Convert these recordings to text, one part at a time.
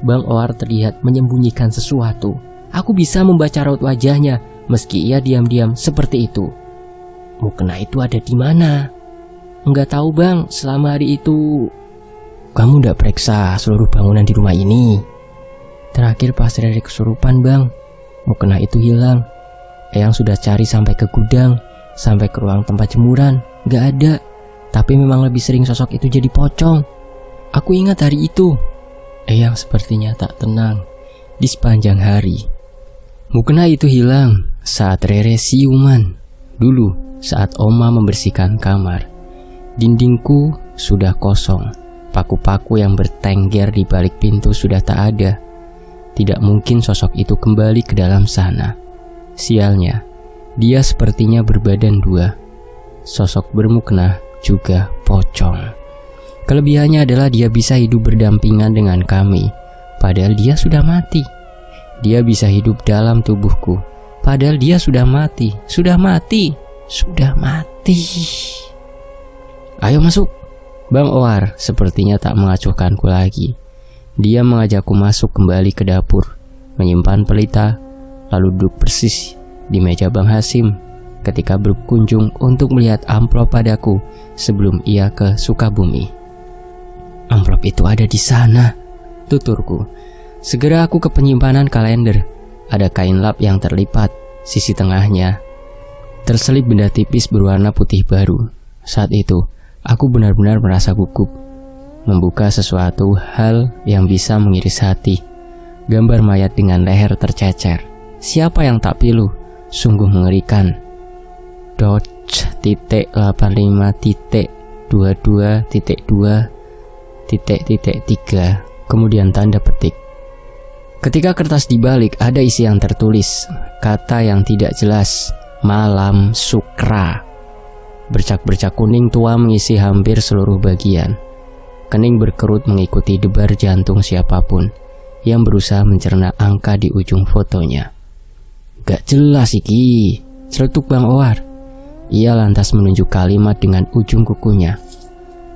Bang Oar terlihat menyembunyikan sesuatu. Aku bisa membaca raut wajahnya meski ia diam-diam seperti itu. Mukena itu ada di mana? Enggak tahu bang, selama hari itu. Kamu udah periksa seluruh bangunan di rumah ini? Terakhir pas Rere kesurupan bang, mukena itu hilang. Eyang sudah cari sampai ke gudang, sampai ke ruang tempat jemuran, gak ada. Tapi memang lebih sering sosok itu jadi pocong. Aku ingat hari itu. Eyang sepertinya tak tenang di sepanjang hari. Mukena itu hilang saat Rere siuman. Dulu saat Oma membersihkan kamar. Dindingku sudah kosong. Paku-paku yang bertengger di balik pintu sudah tak ada. Tidak mungkin sosok itu kembali ke dalam sana. Sialnya, dia sepertinya berbadan dua. Sosok bermukena juga pocong. Kelebihannya adalah dia bisa hidup berdampingan dengan kami, padahal dia sudah mati. Dia bisa hidup dalam tubuhku, padahal dia sudah mati. Sudah mati. Ayo masuk. Bang Oar sepertinya tak mengacuhkanku lagi. Dia mengajakku masuk kembali ke dapur, menyimpan pelita, lalu duduk persis di meja Bang Hasim ketika berkunjung untuk melihat amplop padaku sebelum ia ke Sukabumi. Amplop itu ada di sana, tuturku. Segera aku ke penyimpanan kalender. Ada kain lap yang terlipat, sisi tengahnya terselip benda tipis berwarna putih baru. Saat itu, aku benar-benar merasa gugup. Membuka sesuatu hal yang bisa mengiris hati. Gambar mayat dengan leher tercecer. Siapa yang tak pilu? Sungguh mengerikan. .85.22.2.3 kemudian tanda petik. Ketika kertas dibalik ada isi yang tertulis, kata yang tidak jelas, Malam Sukra. Bercak-bercak kuning tua mengisi hampir seluruh bagian. Kening berkerut mengikuti debar jantung siapapun yang berusaha mencerna angka di ujung fotonya. Gak jelas iki, celetuk Bang Oar. Ia lantas menunjuk kalimat dengan ujung kukunya.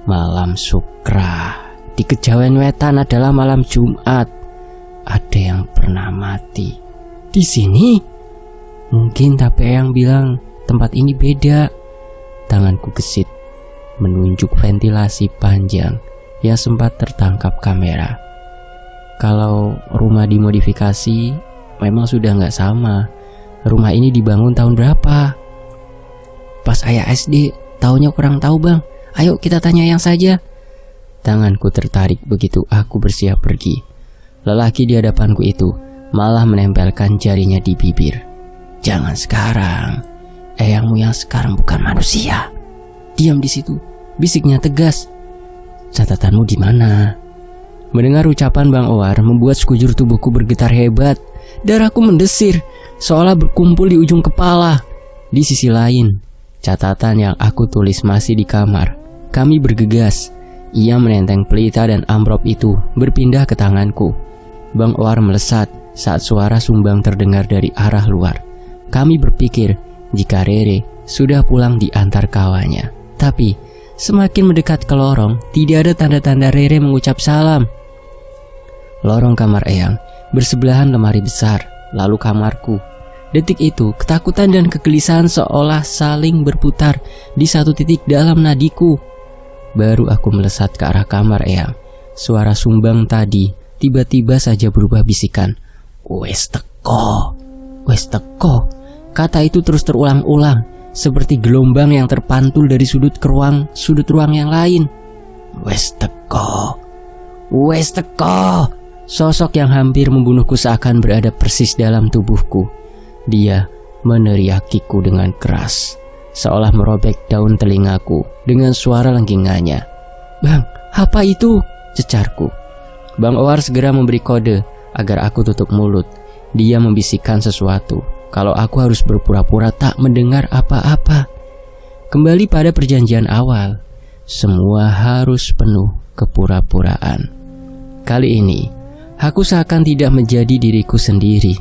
Malam Sukra. Di Kejawen Wetan adalah malam Jumat. Ada yang pernah mati di sini? Mungkin tapi yang bilang tempat ini beda. Tanganku gesit menunjuk ventilasi panjang yang sempat tertangkap kamera. Kalau rumah dimodifikasi memang sudah nggak sama. Rumah ini dibangun tahun berapa? Pas ayah SD, tahunnya kurang tahu bang. Ayo kita tanya yang saja. Tanganku tertarik begitu aku bersiap pergi. Lelaki di hadapanku itu malah menempelkan jarinya di bibir. Jangan sekarang. Eyangmu yang sekarang bukan manusia. Diam di situ, bisiknya tegas. Catatanmu di mana? Mendengar ucapan Bang Oar membuat sekujur tubuhku bergetar hebat. Darahku mendesir, seolah berkumpul di ujung kepala. Di sisi lain, catatan yang aku tulis masih di kamar. Kami bergegas. Ia menenteng pelita dan amplop itu berpindah ke tanganku. Bang Oar melesat saat suara sumbang terdengar dari arah luar. Kami berpikir jika Rere sudah pulang di antar kawannya. Tapi semakin mendekat ke lorong, tidak ada tanda-tanda Rere mengucap salam. Lorong kamar Eyang bersebelahan lemari besar, lalu kamarku. Detik itu, ketakutan dan kegelisahan seolah saling berputar di satu titik dalam nadiku. Baru aku melesat ke arah kamar Eyang. Suara sumbang tadi tiba-tiba saja berubah bisikan. Wes teko, wes teko. Kata itu terus terulang-ulang, seperti gelombang yang terpantul dari sudut ruang yang lain. Wes teko, wes teko. Sosok yang hampir membunuhku seakan berada persis dalam tubuhku. Dia meneriakiku dengan keras, seolah merobek daun telingaku dengan suara lengkingannya. Bang, apa itu? Cecarku. Bang Oar segera memberi kode agar aku tutup mulut. Dia membisikkan sesuatu. Kalau aku harus berpura-pura tak mendengar apa-apa. Kembali pada perjanjian awal, semua harus penuh kepura-puraan. Kali ini, aku seakan tidak menjadi diriku sendiri.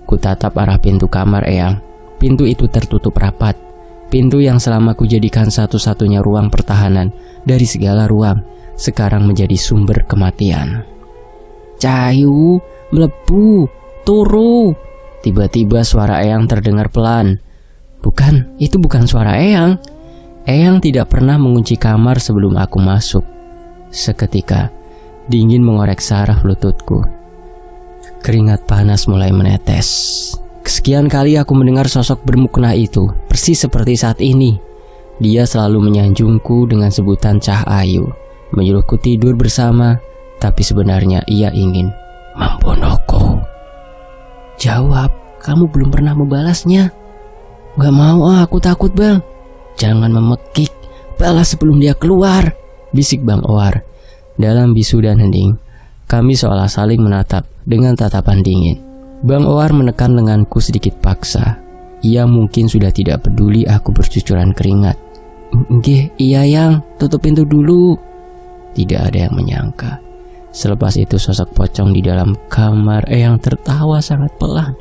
Kutatap arah pintu kamar Eyang. Pintu itu tertutup rapat. Pintu yang selama kujadikan satu-satunya ruang pertahanan dari segala ruang, sekarang menjadi sumber kematian. Cahayu, mlebu, turu. Tiba-tiba suara Eyang terdengar pelan. Bukan, itu bukan suara Eyang. Eyang tidak pernah mengunci kamar sebelum aku masuk. Seketika, dingin mengorek saraf lututku. Keringat panas mulai menetes. Sekian kali aku mendengar sosok bermukna itu, persis seperti saat ini. Dia selalu menyanjungku dengan sebutan Cahayu, menyuruhku tidur bersama, tapi sebenarnya ia ingin membunuhku. Jawab, kamu belum pernah membalasnya. Gak mau, aku takut bang. Jangan memekik, balas sebelum dia keluar, bisik Bang Owar. Dalam bisu dan hening, kami seolah saling menatap dengan tatapan dingin. Bang Owar menekan lenganku sedikit paksa. Ia mungkin sudah tidak peduli aku bercucuran keringat. Nggih, iya Yang, tutup pintu dulu. Tidak ada yang menyangka. Selepas itu sosok pocong di dalam kamar Eyang tertawa sangat pelan.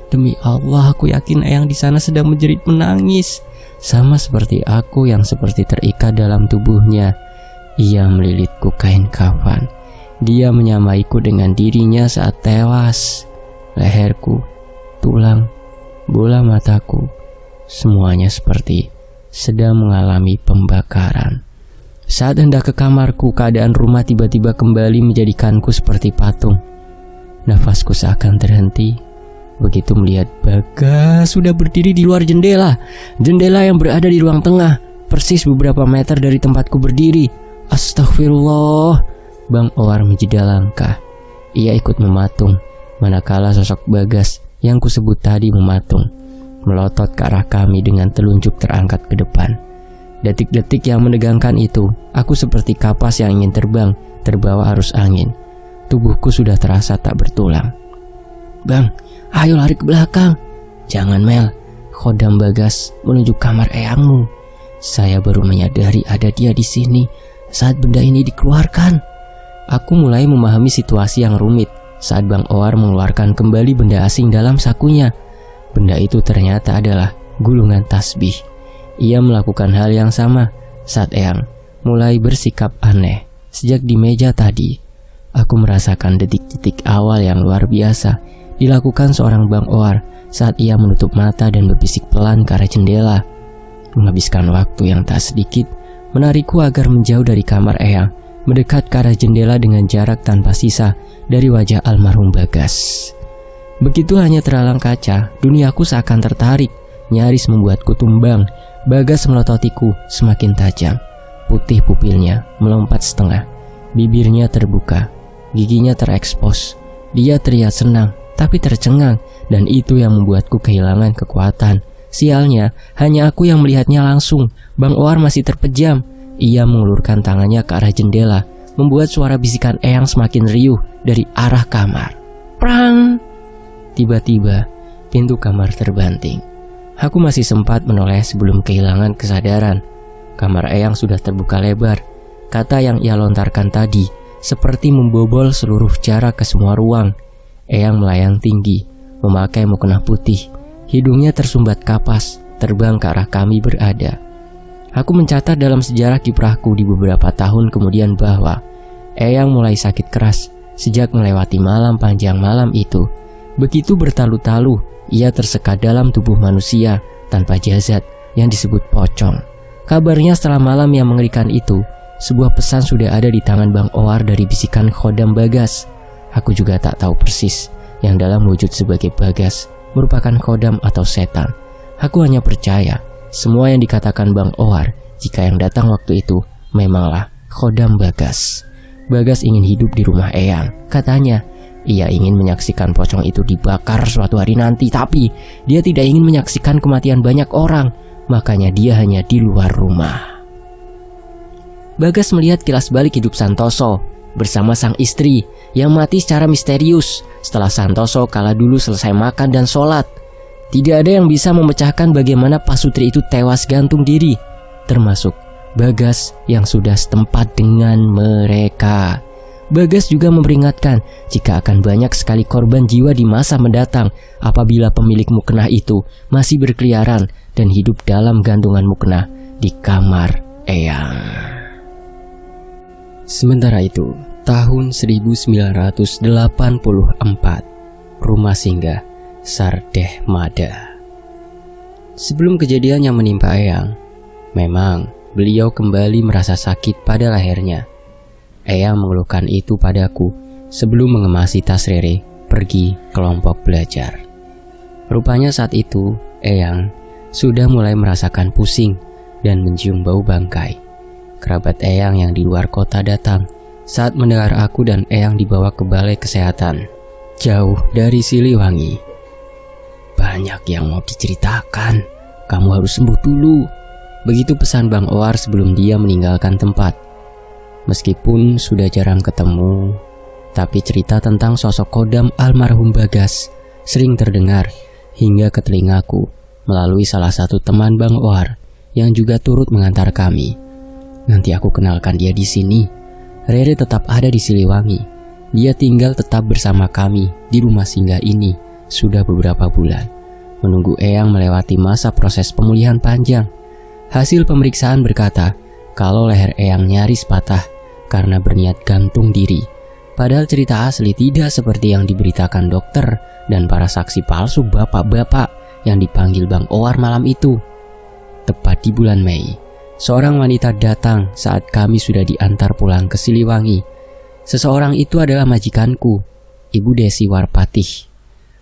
Demi Allah, aku yakin Eyang di sana sedang menjerit menangis, sama seperti aku yang seperti terikat dalam tubuhnya. Ia melilitku kain kafan. Dia menyamaiku dengan dirinya saat tewas. Leherku, tulang, bola mataku, semuanya seperti sedang mengalami pembakaran. Saat hendak ke kamarku, keadaan rumah tiba-tiba kembali menjadikanku seperti patung. Nafasku seakan terhenti begitu melihat Bagas sudah berdiri di luar jendela. Jendela yang berada di ruang tengah, persis beberapa meter dari tempatku berdiri. Astagfirullah. Bang Owar menjeda langkah. Ia ikut mematung, manakala sosok Bagas yang kusebut tadi mematung, melotot ke arah kami dengan telunjuk terangkat ke depan. Detik-detik yang menegangkan itu, aku seperti kapas yang ingin terbang, terbawa arus angin. Tubuhku sudah terasa tak bertulang. Bang, ayo lari ke belakang. Jangan Mel, Khodam Bagas menunjuk kamar Eyangmu. Saya baru menyadari ada dia di sini saat benda ini dikeluarkan. Aku mulai memahami situasi yang rumit saat Bang Owar mengeluarkan kembali benda asing dalam sakunya. Benda itu ternyata adalah gulungan tasbih. Ia melakukan hal yang sama saat Eyang mulai bersikap aneh. Sejak di meja tadi, aku merasakan detik-detik awal yang luar biasa dilakukan seorang Bang Owar saat ia menutup mata dan berbisik pelan ke arah jendela. Menghabiskan waktu yang tak sedikit menarikku agar menjauh dari kamar Eyang, mendekat ke arah jendela dengan jarak tanpa sisa dari wajah almarhum Bagas. Begitu hanya terhalang kaca, duniaku seakan tertarik, nyaris membuatku tumbang. Bagas melototiku semakin tajam. Putih pupilnya melompat setengah, bibirnya terbuka, giginya terekspos. Dia terlihat senang, tapi tercengang, dan itu yang membuatku kehilangan kekuatan. Sialnya, hanya aku yang melihatnya langsung. Bang Owar masih terpejam. Ia mengulurkan tangannya ke arah jendela, membuat suara bisikan Eyang semakin riuh dari arah kamar. Prang! Tiba-tiba, pintu kamar terbanting. Aku masih sempat menoleh sebelum kehilangan kesadaran. Kamar Eyang sudah terbuka lebar. Kata yang ia lontarkan tadi seperti membobol seluruh jarak ke semua ruang. Eyang melayang tinggi, memakai mukena putih. Hidungnya tersumbat kapas, terbang ke arah kami berada. Aku mencatat dalam sejarah kiprahku di beberapa tahun kemudian bahwa Eyang mulai sakit keras sejak melewati malam panjang malam itu. Begitu bertalu-talu, ia tersekat dalam tubuh manusia tanpa jasad yang disebut pocong. Kabarnya setelah malam yang mengerikan itu, sebuah pesan sudah ada di tangan Bang Owar dari bisikan Khodam Bagas. Aku juga tak tahu persis yang dalam wujud sebagai Bagas merupakan Khodam atau setan. Aku hanya percaya semua yang dikatakan Bang Owar jika yang datang waktu itu memanglah Khodam Bagas. Bagas ingin hidup di rumah Eyang. Katanya, ia ingin menyaksikan pocong itu dibakar suatu hari nanti. Tapi dia tidak ingin menyaksikan kematian banyak orang. Makanya dia hanya di luar rumah. Bagas melihat kilas balik hidup Santoso bersama sang istri yang mati secara misterius setelah Santoso kala dulu selesai makan dan sholat. Tidak ada yang bisa memecahkan bagaimana pasutri itu tewas gantung diri, termasuk Bagas yang sudah setempat dengan mereka. Bagas juga memperingatkan jika akan banyak sekali korban jiwa di masa mendatang apabila pemilik mukena itu masih berkeliaran dan hidup dalam gantungan mukena di kamar Eyang. Sementara itu, Tahun 1984, rumah singgah Sardeh Mada. Sebelum kejadian yang menimpa Eyang, memang beliau kembali merasa sakit pada lehernya. Eyang mengeluhkan itu padaku sebelum mengemasi tas Rere pergi kelompok belajar. Rupanya saat itu Eyang sudah mulai merasakan pusing dan mencium bau bangkai. Kerabat Eyang yang di luar kota datang saat mendengar aku dan Eyang dibawa ke balai kesehatan jauh dari Siliwangi. "Banyak yang mau diceritakan, kamu harus sembuh dulu," begitu pesan Bang Owar sebelum dia meninggalkan tempat. Meskipun sudah jarang ketemu, tapi cerita tentang sosok Kodam almarhum Bagas sering terdengar hingga ke telingaku melalui salah satu teman Bang Owar yang juga turut mengantar kami. Nanti aku kenalkan dia di sini. Rere tetap ada di Siliwangi. Dia tinggal tetap bersama kami di rumah singgah ini sudah beberapa bulan, menunggu Eyang melewati masa proses pemulihan panjang. Hasil pemeriksaan berkata kalau leher Eyang nyaris patah karena berniat gantung diri. Padahal cerita asli tidak seperti yang diberitakan dokter dan para saksi palsu bapak-bapak yang dipanggil Bang Owar malam itu. Tepat di bulan Mei, seorang wanita datang saat kami sudah diantar pulang ke Siliwangi. Seseorang itu adalah majikanku, Ibu Desi Warpatih.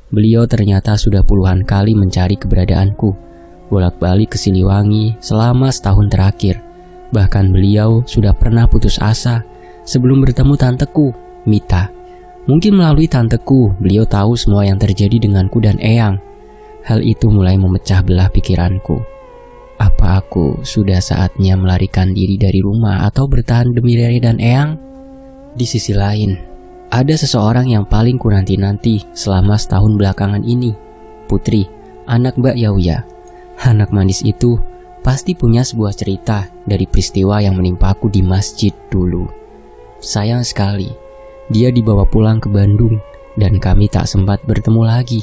Beliau ternyata sudah puluhan kali mencari keberadaanku, bolak-balik ke Siliwangi selama setahun terakhir. Bahkan beliau sudah pernah putus asa sebelum bertemu tanteku, Mita. Mungkin melalui tanteku, beliau tahu semua yang terjadi denganku dan Eyang. Hal itu mulai memecah belah pikiranku. Apa aku sudah saatnya melarikan diri dari rumah atau bertahan demi Rere dan Eyang? Di sisi lain, ada seseorang yang paling kunanti-nanti selama setahun belakangan ini. Putri, anak Mbak Yauya. Anak manis itu pasti punya sebuah cerita dari peristiwa yang menimpaku di masjid dulu. Sayang sekali, dia dibawa pulang ke Bandung dan kami tak sempat bertemu lagi.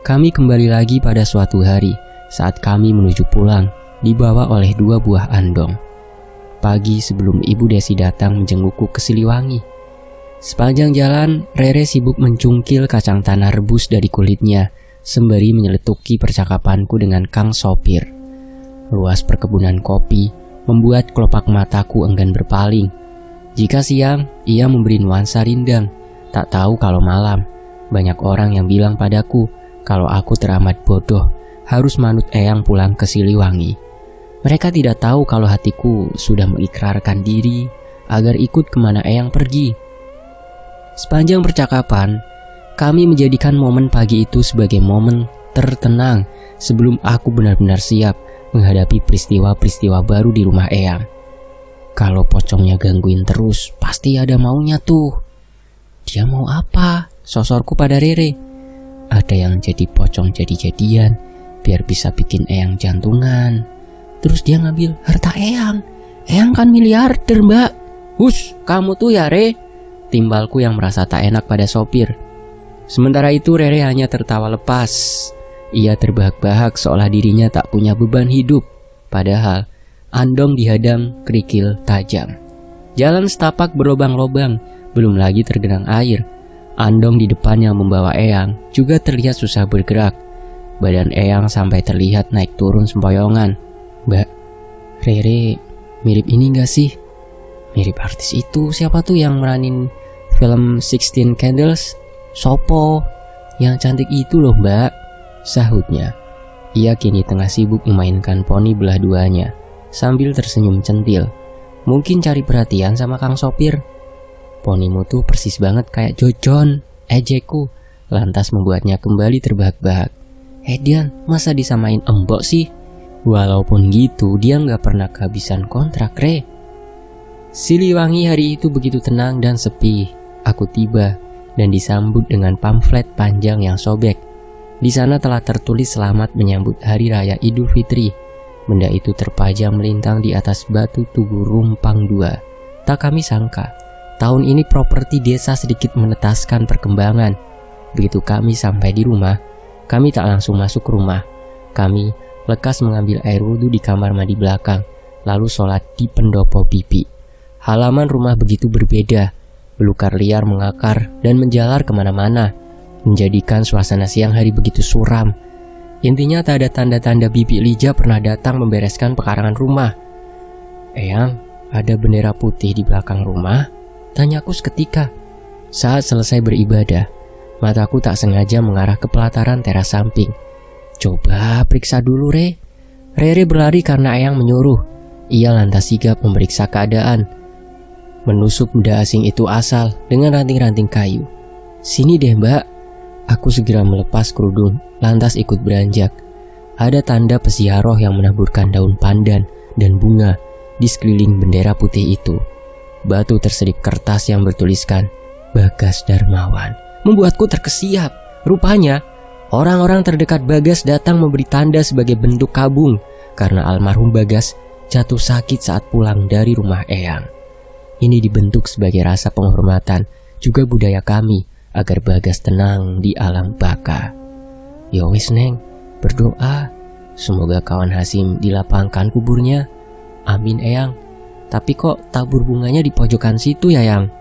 Kami kembali lagi pada suatu hari saat kami menuju pulang, dibawa oleh 2 buah andong. Pagi sebelum Ibu Desi datang menjengukku ke Siliwangi. Sepanjang jalan, Rere sibuk mencungkil kacang tanah rebus dari kulitnya, sembari menyeletuki percakapanku dengan Kang Sopir. Luas perkebunan kopi membuat kelopak mataku enggan berpaling. Jika siang, ia memberi nuansa rindang. Tak tahu kalau malam, banyak orang yang bilang padaku kalau aku teramat bodoh harus manut Eyang pulang ke Siliwangi. Mereka tidak tahu kalau hatiku sudah mengikrarkan diri agar ikut kemana Eyang pergi. Sepanjang percakapan, kami menjadikan momen pagi itu sebagai momen tertenang sebelum aku benar-benar siap menghadapi peristiwa-peristiwa baru di rumah Eyang. Kalau pocongnya gangguin terus, pasti ada maunya tuh. Dia mau apa? Sosorku pada Rere. Ada yang jadi pocong jadi-jadian biar bisa bikin Eyang jantungan. Terus dia ngambil harta Eyang. Eyang kan miliarder, Mbak. Hush, kamu tuh ya, Re. Timbalku yang merasa tak enak pada sopir. Sementara itu Rere hanya tertawa lepas. Ia terbahak-bahak seolah dirinya tak punya beban hidup. Padahal andong dihadang kerikil tajam. Jalan setapak berlobang-lobang, belum lagi tergenang air. Andong di depan yang membawa Eyang juga terlihat susah bergerak. Badan Eyang sampai terlihat naik turun sempoyongan. "Mbak, Rere mirip ini gak sih?" "Mirip artis itu, siapa tuh yang meranin film 16 Candles?" "Sopo, yang cantik itu loh, Mbak," sahutnya. Ia kini tengah sibuk memainkan poni belah duanya sambil tersenyum centil. Mungkin cari perhatian sama Kang Sopir. "Ponimu tuh persis banget kayak Jojon," ejekku, lantas membuatnya kembali terbahak-bahak. "Dian, masa disamain embok sih?" Walaupun gitu, dia gak pernah kehabisan kontrak, Re. Siliwangi hari itu begitu tenang dan sepi. Aku tiba dan disambut dengan pamflet panjang yang sobek. Di sana telah tertulis selamat menyambut Hari Raya Idul Fitri. Benda itu terpajang melintang di atas batu Tugu Rumpang 2. Tak kami sangka, tahun ini properti desa sedikit menetaskan perkembangan. Begitu kami sampai di rumah, kami tak langsung masuk rumah. Kami lekas mengambil air wudhu di kamar mandi belakang, lalu sholat di pendopo pipi. Halaman rumah begitu berbeda. Belukar liar mengakar dan menjalar kemana-mana, menjadikan suasana siang hari begitu suram. Intinya tak ada tanda-tanda Bibi Lija pernah datang membereskan pekarangan rumah. "Eyang, ada bendera putih di belakang rumah?" tanyaku seketika. Saat selesai beribadah, mataku tak sengaja mengarah ke pelataran teras samping. "Coba periksa dulu, Re." Rere berlari karena Eyang menyuruh. Ia lantas sigap memeriksa keadaan. Menusuk benda asing itu asal dengan ranting-ranting kayu. "Sini deh, Mbak." Aku segera melepas kerudung, lantas ikut beranjak. Ada tanda pesiaroh yang menaburkan daun pandan dan bunga di sekeliling bendera putih itu. Batu terselip kertas yang bertuliskan Bagas Darmawan membuatku terkesiap. Rupanya orang-orang terdekat Bagas datang memberi tanda sebagai bentuk kabung karena almarhum Bagas jatuh sakit saat pulang dari rumah Eyang. Ini dibentuk sebagai rasa penghormatan juga budaya kami agar Bagas tenang di alam baka. "Ya wis Neng, berdoa semoga kawan Hasim dilapangkan kuburnya." "Amin Eyang. Tapi kok tabur bunganya di pojokan situ ya Yang?"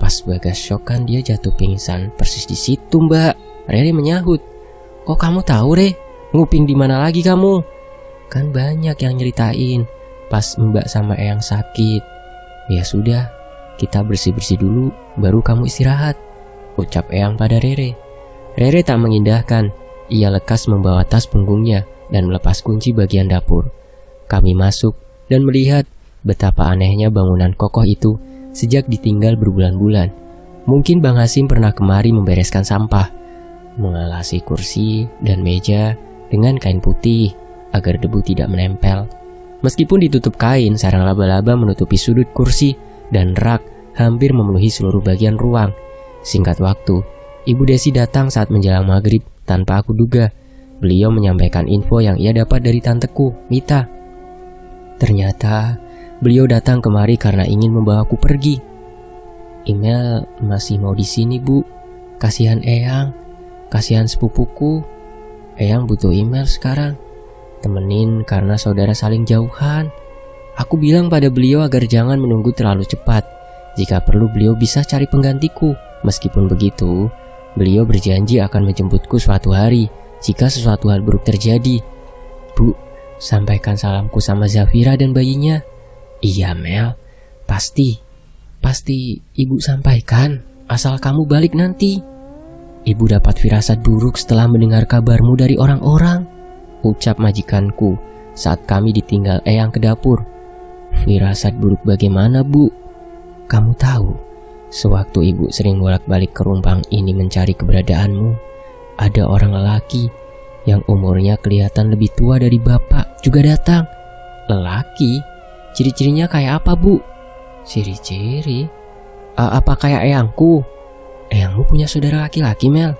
Pas Bagas syok kan dia jatuh pingsan persis di situ, Mbak. Rere menyahut. "Kok kamu tahu, Re? Nguping di mana lagi kamu?" "Kan banyak yang nyeritain pas Mbak sama Eyang sakit." "Ya sudah, kita bersih-bersih dulu baru kamu istirahat," ucap Eyang pada Rere. Rere tak mengindahkan. Ia lekas membawa tas punggungnya dan melepas kunci bagian dapur. Kami masuk dan melihat betapa anehnya bangunan kokoh itu sejak ditinggal berbulan-bulan. Mungkin Bang Hasim pernah kemari membereskan sampah, mengalasi kursi dan meja dengan kain putih agar debu tidak menempel. Meskipun ditutup kain, sarang laba-laba menutupi sudut kursi dan rak hampir memenuhi seluruh bagian ruang. Singkat waktu, Ibu Desi datang saat menjelang maghrib tanpa aku duga. Beliau menyampaikan info yang ia dapat dari tanteku, Mita. Ternyata beliau datang kemari karena ingin membawaku pergi. "Email masih mau di sini, Bu. Kasihan Eyang, kasihan sepupuku. Eyang butuh email sekarang. Temenin karena saudara saling jauhan." Aku bilang pada beliau agar jangan menunggu terlalu cepat. Jika perlu beliau bisa cari penggantiku. Meskipun begitu, beliau berjanji akan menjemputku suatu hari jika sesuatu hal buruk terjadi. "Bu, sampaikan salamku sama Zafira dan bayinya." "Iya Mel, pasti ibu sampaikan, asal kamu balik nanti." "Ibu dapat firasat buruk setelah mendengar kabarmu dari orang-orang," ucap majikanku saat kami ditinggal Eyang ke dapur. "Firasat buruk bagaimana, Bu?" "Kamu tahu, sewaktu ibu sering bolak-balik ke Rumpang ini mencari keberadaanmu, ada orang lelaki yang umurnya kelihatan lebih tua dari bapak juga datang." "Lelaki? Ciri-cirinya kayak apa, Bu?" "Ciri-ciri? Apa kayak Eyangku?" "Eyangmu punya saudara laki-laki, Mel?"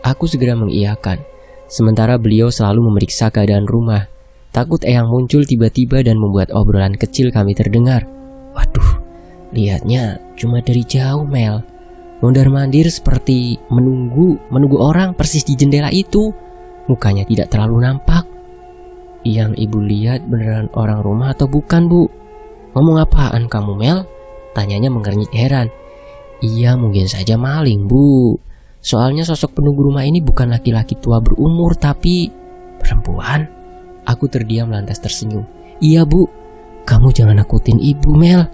Aku segera mengiyakan, sementara beliau selalu memeriksa keadaan rumah. Takut Eyang muncul tiba-tiba dan membuat obrolan kecil kami terdengar. "Waduh, lihatnya cuma dari jauh, Mel. Mondar-mandir seperti menunggu orang persis di jendela itu. Mukanya tidak terlalu nampak." "Yang ibu lihat beneran orang rumah atau bukan, Bu?" "Ngomong apaan kamu, Mel?" tanyanya mengernyit heran. "Iya, mungkin saja maling, Bu. Soalnya sosok penunggu rumah ini bukan laki-laki tua berumur, tapi perempuan." Aku terdiam lantas tersenyum. "Iya, Bu. Kamu jangan nakutin ibu, Mel.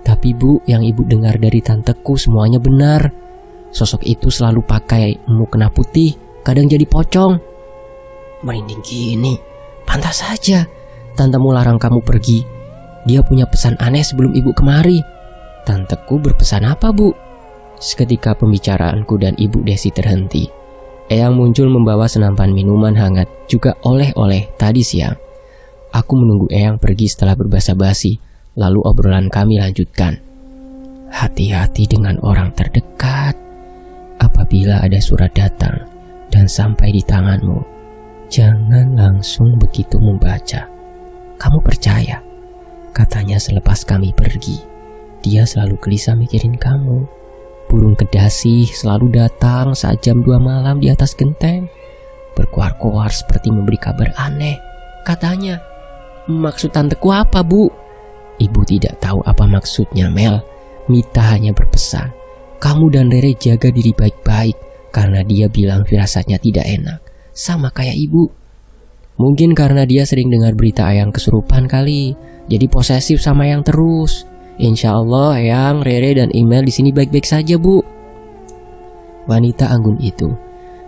Tapi Bu, yang ibu dengar dari tanteku semuanya benar. Sosok itu selalu pakai mukena putih, kadang jadi pocong." "Merinding gini. Pantas saja tantemu larang kamu pergi. Dia punya pesan aneh sebelum ibu kemari." "Tanteku berpesan apa, Bu?" Seketika pembicaraanku dan Ibu Desi terhenti. Eyang muncul membawa senampan minuman hangat, juga oleh-oleh tadi siang. Aku menunggu Eyang pergi setelah berbasa-basi, lalu obrolan kami lanjutkan. "Hati-hati dengan orang terdekat. Apabila ada surat datang dan sampai di tanganmu, jangan langsung begitu membaca. Kamu percaya, katanya selepas kami pergi, dia selalu gelisah mikirin kamu. Burung kedasih selalu datang saat jam 2 malam di atas genteng, berkoar-koar seperti memberi kabar aneh. Katanya, maksud tanteku apa, Bu?" "Ibu tidak tahu apa maksudnya, Mel. Mita hanya berpesan, kamu dan Rere jaga diri baik-baik karena dia bilang firasatnya tidak enak, sama kayak ibu. Mungkin karena dia sering dengar berita Eyang kesurupan kali, jadi posesif sama Eyang terus. Insya Allah Eyang, Rere dan Email di sini baik-baik saja, Bu. Wanita anggun itu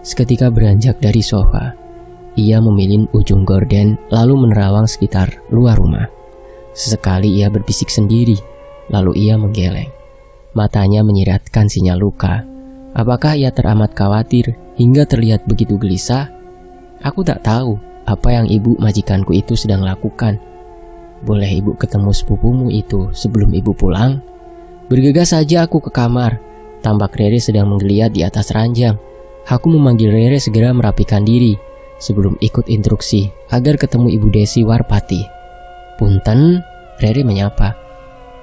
seketika beranjak dari sofa. Ia memilih ujung gorden lalu menerawang sekitar luar rumah. Sesekali ia berbisik sendiri, lalu ia menggeleng. Matanya menyiratkan sinyal luka. Apakah ia teramat khawatir hingga terlihat begitu gelisah? Aku tak tahu apa yang ibu majikanku itu sedang lakukan. Boleh ibu ketemu sepupumu itu sebelum ibu pulang? Bergegas saja aku ke kamar. Tampak Rere sedang menggeliat di atas ranjang. Aku memanggil Rere segera merapikan diri sebelum ikut instruksi agar ketemu Ibu Desi Warpati. Punten, Rere menyapa.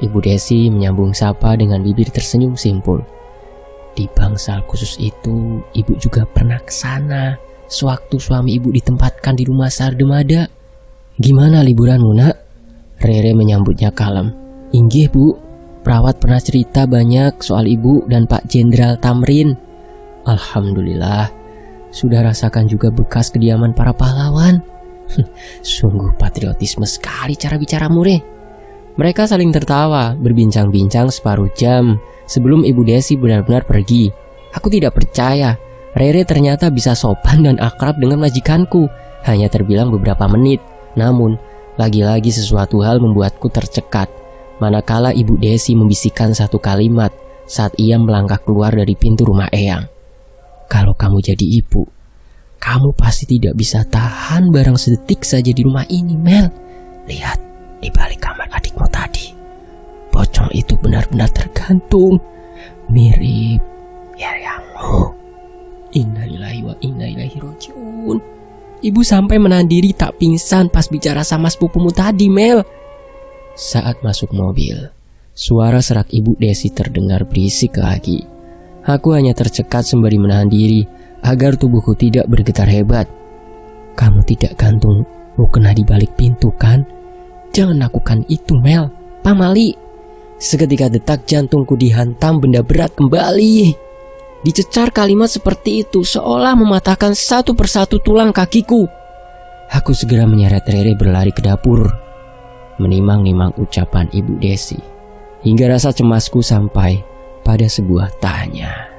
Ibu Desi menyambung sapa dengan bibir tersenyum simpul. Di bangsal khusus itu, ibu juga pernah ke sana sewaktu suami ibu ditempatkan di rumah Sardemada. Gimana liburanmu, Nak? Rere menyambutnya kalem. Inggih, Bu. Perawat pernah cerita banyak soal ibu dan Pak Jenderal Tamrin. Alhamdulillah, sudah rasakan juga bekas kediaman para pahlawan. Sungguh patriotisme sekali cara bicaramu, Re. Mereka saling tertawa, berbincang-bincang separuh jam sebelum Ibu Desi benar-benar pergi. Aku tidak percaya, Rere ternyata bisa sopan dan akrab dengan majikanku. Hanya terbilang beberapa menit, namun lagi-lagi sesuatu hal membuatku tercekat. Manakala Ibu Desi membisikkan satu kalimat saat ia melangkah keluar dari pintu rumah Eyang. Kalau kamu jadi ibu, kamu pasti tidak bisa tahan barang sedetik saja di rumah ini, Mel. Lihat di balik kamar adikmu tadi. Pocong itu benar-benar tergantung. Mirip Eyangmu. Innalillahi wa inna ilaihi rajiun. Ibu sampai menahan diri tak pingsan pas bicara sama sepupumu tadi, Mel. Saat masuk mobil, suara serak Ibu Desi terdengar berisik lagi. Aku hanya tercekat sembari menahan diri agar tubuhku tidak bergetar hebat. Kamu tidak gantung mukena di balik pintu kan? Jangan lakukan itu, Mel. Pamali. Seketika detak jantungku dihantam benda berat kembali. Dicecar kalimat seperti itu seolah mematahkan satu persatu tulang kakiku. Aku segera menyeret Rere berlari ke dapur, menimang-nimang ucapan Ibu Desi, hingga rasa cemasku sampai pada sebuah tanya.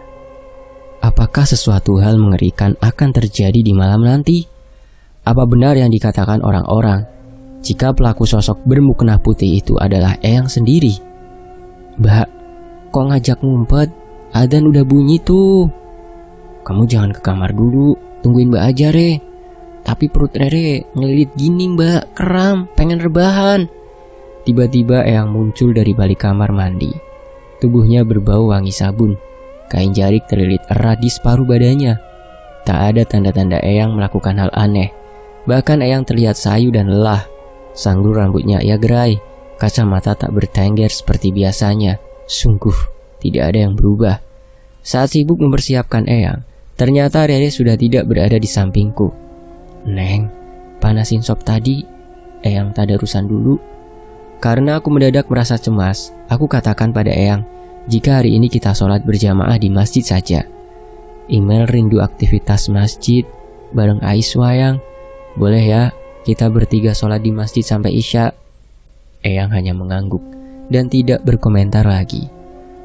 Apakah sesuatu hal mengerikan akan terjadi di malam nanti? Apa benar yang dikatakan orang-orang jika pelaku sosok bermukena putih itu adalah Eyang sendiri? Mbak, kok ngajak ngumpet? Adzan udah bunyi tuh. Kamu jangan ke kamar dulu, tungguin Mbak aja, Re. Tapi perut Rere ngelilit gini, Mbak, kram, pengen rebahan. Tiba-tiba Eyang muncul dari balik kamar mandi. Tubuhnya berbau wangi sabun. Kain jarik terlilit erat di separuh badannya. Tak ada tanda-tanda Eyang melakukan hal aneh. Bahkan Eyang terlihat sayu dan lelah. Sanggul rambutnya ia gerai. Kacamata tak bertengger seperti biasanya. Sungguh tidak ada yang berubah. Saat sibuk mempersiapkan Eyang, ternyata Rere sudah tidak berada di sampingku. Neng, panasin sop tadi. Eyang tadarusan dulu. Karena aku mendadak merasa cemas, aku katakan pada Eyang, jika hari ini kita sholat berjamaah di masjid saja. Email rindu aktivitas masjid bareng Aiswayang. Boleh ya, kita bertiga sholat di masjid sampai Isya. Eyang hanya mengangguk dan tidak berkomentar lagi.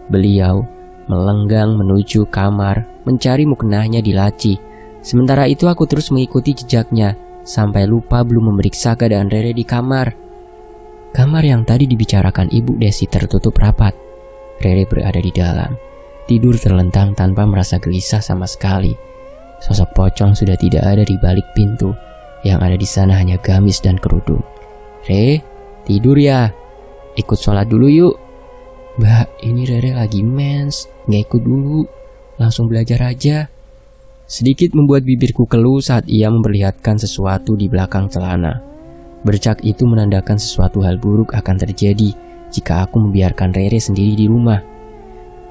Beliau melenggang menuju kamar mencari mukenahnya di laci. Sementara itu aku terus mengikuti jejaknya sampai lupa belum memeriksa keadaan Rere di kamar. Kamar yang tadi dibicarakan Ibu Desi tertutup rapat. Rere berada di dalam, tidur terlentang tanpa merasa gelisah sama sekali. Sosok pocong sudah tidak ada di balik pintu. Yang ada di sana hanya gamis dan kerudung. Re, tidur ya? Ikut sholat dulu yuk. Mbak, ini Rere lagi mens, gak ikut dulu, langsung belajar aja. Sedikit membuat bibirku keluh saat ia memperlihatkan sesuatu di belakang celana. Bercak itu menandakan sesuatu hal buruk akan terjadi jika aku membiarkan Rere sendiri di rumah.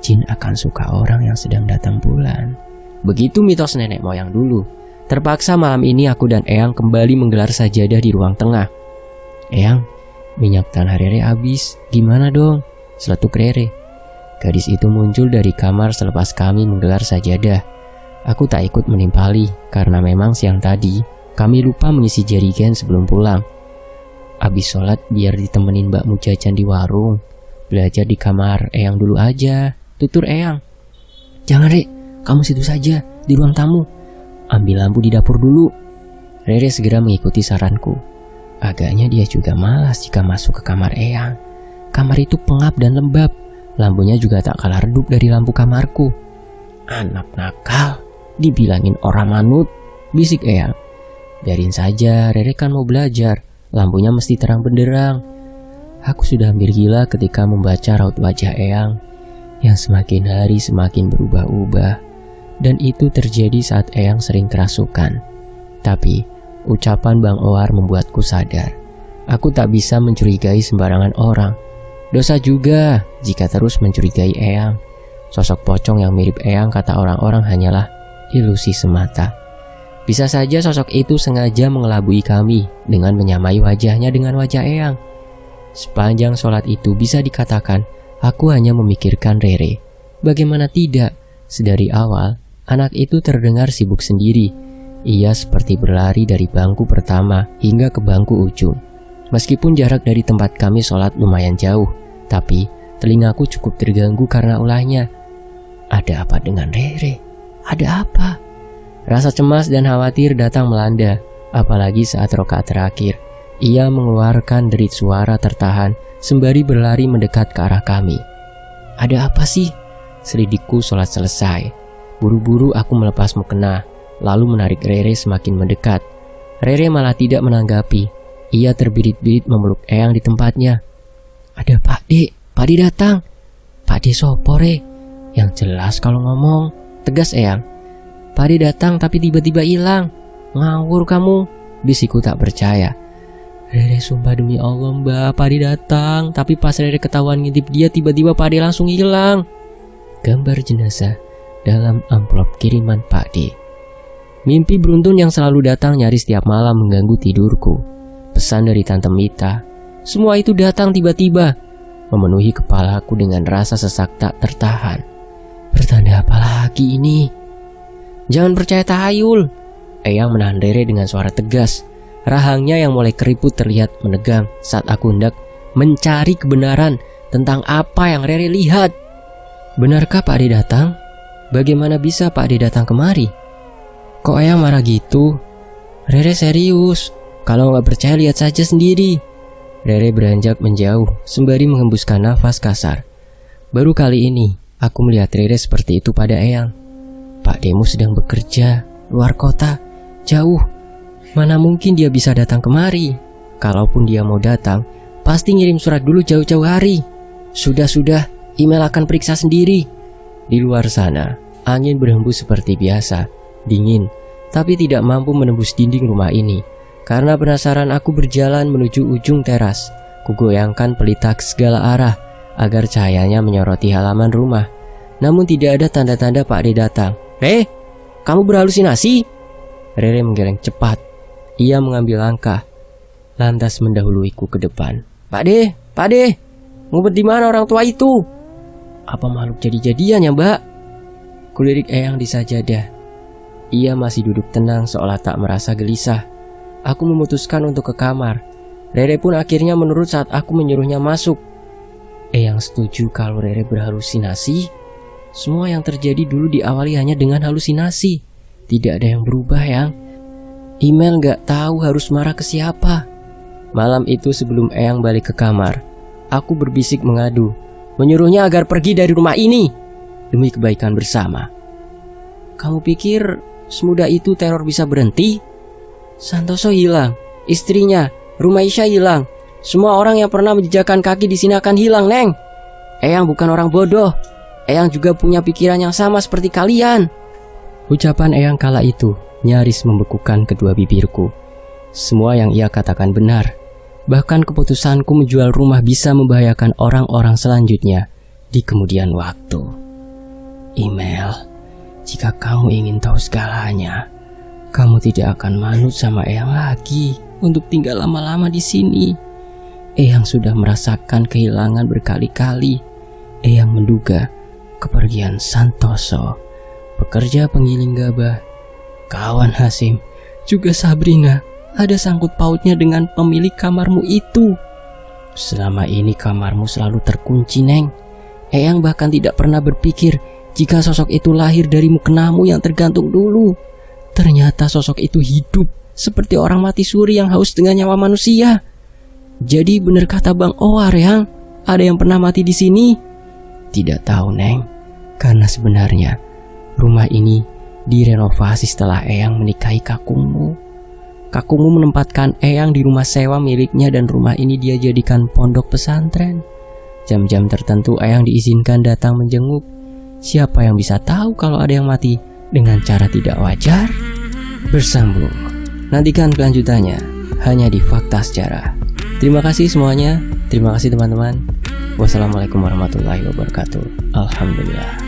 Jin akan suka orang yang sedang datang bulan. Begitu mitos nenek moyang dulu. Terpaksa malam ini aku dan Eyang kembali menggelar sajadah di ruang tengah. Eyang, minyak tanah Rere habis, gimana dong? Seletuk Rere. Gadis itu muncul dari kamar selepas kami menggelar sajadah. Aku tak ikut menimpali karena memang siang tadi kami lupa mengisi jerigen sebelum pulang. Abis sholat biar ditemenin mbakmu jajan di warung. Belajar di kamar Eyang dulu aja, tutur Eyang. Jangan Rek, kamu situ saja, di ruang tamu. Ambil lampu di dapur dulu. Rere segera mengikuti saranku. Agaknya dia juga malas jika masuk ke kamar Eyang. Kamar itu pengap dan lembab. Lampunya juga tak kalah redup dari lampu kamarku. Anak nakal, dibilangin orang manut, bisik Eyang. Biarin saja, Rere kan mau belajar. Lampunya mesti terang benderang. Aku sudah hampir gila ketika membaca raut wajah Eyang yang semakin hari semakin berubah-ubah. Dan itu terjadi saat Eyang sering kerasukan. Tapi ucapan Bang Owar membuatku sadar. Aku tak bisa mencurigai sembarangan orang. Dosa juga jika terus mencurigai Eyang. Sosok pocong yang mirip Eyang kata orang-orang hanyalah ilusi semata. Bisa saja sosok itu sengaja mengelabui kami dengan menyamai wajahnya dengan wajah Eyang. Sepanjang sholat itu bisa dikatakan aku hanya memikirkan Rere. Bagaimana tidak, sedari awal anak itu terdengar sibuk sendiri. Ia seperti berlari dari bangku pertama hingga ke bangku ujung. Meskipun jarak dari tempat kami sholat lumayan jauh, tapi telingaku cukup terganggu karena ulahnya. Ada apa dengan Rere? Ada apa? Rasa cemas dan khawatir datang melanda, apalagi saat rakaat terakhir. Ia mengeluarkan derit suara tertahan sembari berlari mendekat ke arah kami. Ada apa sih? Selidikku sholat selesai. Buru-buru aku melepas mukena, lalu menarik Rere semakin mendekat. Rere malah tidak menanggapi. Ia terbirit-birit memeluk Eyang di tempatnya. Ada Pak D datang. Pak D sopore. Yang jelas kalau ngomong, tegas Eyang. Pak D datang tapi tiba-tiba hilang. Ngawur kamu, bisikku tak percaya. Rere sumpah demi Allah mbak, Pak D datang. Tapi pas Rere ketahuan ngintip dia, tiba-tiba Pak D langsung hilang. Gambar jenazah dalam amplop kiriman Pak D. Mimpi beruntun yang selalu datang nyaris setiap malam mengganggu tidurku. Pesan dari Tante Mita, semua itu datang tiba-tiba, memenuhi kepalaku dengan rasa sesak tak tertahan. Pertanda apa lagi ini? Jangan percaya tahayul. Eyang menahan Rere dengan suara tegas. Rahangnya yang mulai keriput terlihat menegang saat aku hendak mencari kebenaran tentang apa yang Rere lihat. Benarkah Pak D datang? Bagaimana bisa Pak D datang kemari? Kok Eyang marah gitu? Rere serius. Kalau nggak percaya lihat saja sendiri. Rere beranjak menjauh sembari menghembuskan nafas kasar. Baru kali ini aku melihat Rere seperti itu pada Eyang. Pak Demu sedang bekerja luar kota, jauh. Mana mungkin dia bisa datang kemari? Kalaupun dia mau datang, pasti ngirim surat dulu jauh-jauh hari. Sudah, email akan periksa sendiri. Di luar sana, angin berhembus seperti biasa, dingin, tapi tidak mampu menembus dinding rumah ini. Karena penasaran aku berjalan menuju ujung teras. Kugoyangkan pelita ke segala arah agar cahayanya menyoroti halaman rumah. Namun tidak ada tanda-tanda Pak D datang. Kamu berhalusinasi? Rere menggeleng cepat. Ia mengambil langkah, lantas mendahuluiku ke depan. Pak D, ngumpet di mana orang tua itu? Apa makhluk jadi-jadian ya mbak? Kulirik Eyang di sajadah. Ia masih duduk tenang seolah tak merasa gelisah. Aku memutuskan untuk ke kamar. Rere pun akhirnya menurut saat aku menyuruhnya masuk. Eyang setuju kalau Rere berhalusinasi. Semua yang terjadi dulu diawali hanya dengan halusinasi. Tidak ada yang berubah Eyang. Email gak tahu harus marah ke siapa. Malam itu sebelum Eyang balik ke kamar, aku berbisik mengadu, menyuruhnya agar pergi dari rumah ini demi kebaikan bersama. Kamu pikir semudah itu teror bisa berhenti? Santoso hilang, istrinya, rumah Isya hilang. Semua orang yang pernah menjejakkan kaki di sini akan hilang, Neng. Eyang bukan orang bodoh. Eyang juga punya pikiran yang sama seperti kalian. Ucapan Eyang kala itu nyaris membekukan kedua bibirku. Semua yang ia katakan benar. Bahkan keputusanku menjual rumah bisa membahayakan orang-orang selanjutnya di kemudian waktu. Email, jika kamu ingin tahu segalanya, kamu tidak akan manut sama Eyang lagi untuk tinggal lama-lama di sini. Eyang sudah merasakan kehilangan berkali-kali. Eyang menduga kepergian Santoso, pekerja penggiling gabah, kawan Hasim, juga Sabrina ada sangkut pautnya dengan pemilik kamarmu itu. Selama ini kamarmu selalu terkunci, Neng. Eyang bahkan tidak pernah berpikir jika sosok itu lahir dari mukenamu yang tergantung dulu. Ternyata sosok itu hidup seperti orang mati suri yang haus dengan nyawa manusia. Jadi benar kata Bang Owar, Yang, ada yang pernah mati di sini? Tidak tahu, Neng, karena sebenarnya rumah ini direnovasi setelah Eyang menikahi kakungmu. Kakungmu menempatkan Eyang di rumah sewa miliknya dan rumah ini dia jadikan pondok pesantren. Jam-jam tertentu Eyang diizinkan datang menjenguk. Siapa yang bisa tahu kalau ada yang mati dengan cara tidak wajar? Bersambung. Nantikan kelanjutannya hanya di Fakta Sejarah. Terima kasih semuanya. Terima kasih teman-teman. Wassalamualaikum warahmatullahi wabarakatuh. Alhamdulillah.